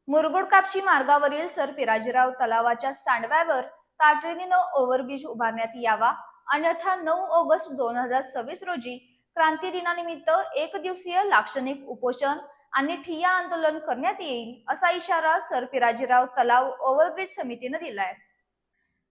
मुरगुड कापशी मार्गावरील सर पिराजीराव तलावाच्या सांडव्यावर तातडीनं ओव्हरब्रिज उभारण्यात यावा, अन्यथा 9 ऑगस्ट 2026 रोजी क्रांती दिनानिमित्त एक दिवसीय लाक्षणिक उपोषण आणि ठिय्या आंदोलन करण्यात येईल, असा इशारा सर पिराजीराव तलाव ओव्हरब्रिज समितीनं दिलाय.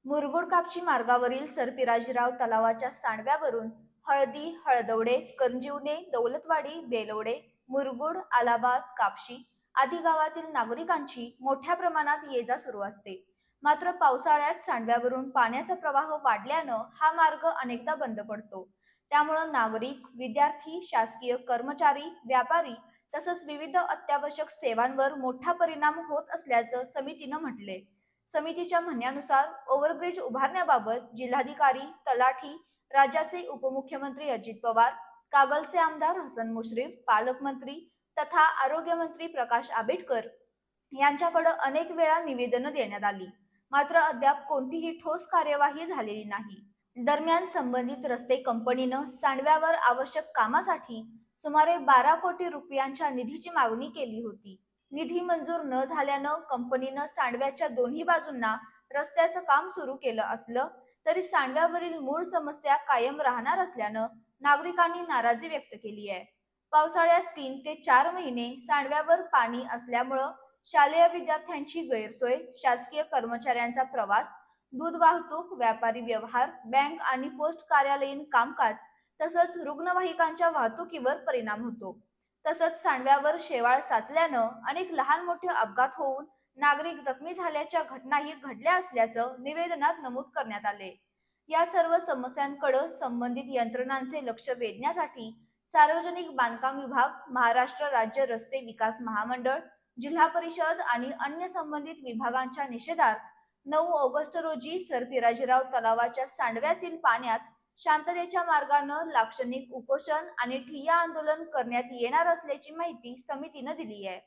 मुरगुड कापशी मार्गावरील सर पिराजीराव तलावाच्या सांडव्यावरून हळदी, हळदवडे, करंजिवणे, दौलतवाडी, बेलवडे, मुरगुड, आलाबाद, कापशी आदी गावातील नागरिकांची मोठ्या प्रमाणात ये-जा सुरू असते. मात्र पावसाळ्यात सांडव्यावरून पाण्याचा प्रवाह वाढल्यानं हा मार्ग अनेकदा बंद पडतो. त्यामुळे नागरिक, विद्यार्थी, शासकीय कर्मचारी, व्यापारी तसंच विविध अत्यावश्यक सेवांवर मोठा परिणाम होत असल्याचं समितीनं म्हटले. समितीच्या म्हणण्यानुसार ओव्हरब्रिज उभारण्याबाबत जिल्हाधिकारी, तलाठी, राज्याचे उपमुख्यमंत्री अजित पवार, कागलचे आमदार हसन मुश्रीफ, पालकमंत्री तथा आरोग्यमंत्री प्रकाश आंबेडकर यांच्याकडे अनेक वेळा निवेदनं देण्यात आली. मात्र अद्याप कोणतीही ठोस कार्यवाही झालेली नाही. दरम्यान संबंधित रस्ते कंपनीनं सांडव्यावर आवश्यक कामासाठी सुमारे 12 कोटी रुपयांच्या निधीची मागणी केली होती. निधी मंजूर न झाल्यानं कंपनीनं सांडव्याच्या दोन्ही बाजूंना रस्त्याचं काम सुरू केलं असलं तरी सांडव्यावरील मूळ समस्या कायम राहणार असल्यानं नागरिकांनी नाराजी व्यक्त केली आहे. पावसाळ्यात 3 ते 4 महिने सांडव्यावर पाणी असल्यामुळं शालेय विद्यार्थ्यांची गैरसोय, शासकीय कर्मचाऱ्यांचा प्रवास, दूध वाहतूक, व्यापारी व्यवहार, बँक आणि पोस्ट कार्यालयीन कामकाज तसंच रुग्णवाहिकांच्या वाहतुकीवर परिणाम होतो. तसंच सांडव्यावर शेवाळ साचल्यानं अनेक लहान मोठे अपघात होऊन नागरिक जखमी झाल्याच्या घटनाही घडल्या असल्याचं निवेदनात नमूद करण्यात आले. या सर्व समस्यांकडे संबंधित यंत्रणांचे लक्ष वेधण्यासाठी सार्वजनिक बांधकाम विभाग, महाराष्ट्र राज्य रस्ते विकास महामंडळ, जिल्हा परिषद आणि अन्य संबंधित विभागांच्या निषेधार्थ 9 ऑगस्ट रोजी सर पिराजीराव तलावाच्या सांडव्यातील पाण्यात शांततेच्या मार्गानं लाक्षणिक उपोषण आणि ठिय्या आंदोलन करण्यात येणार असल्याची माहिती समितीनं दिली आहे.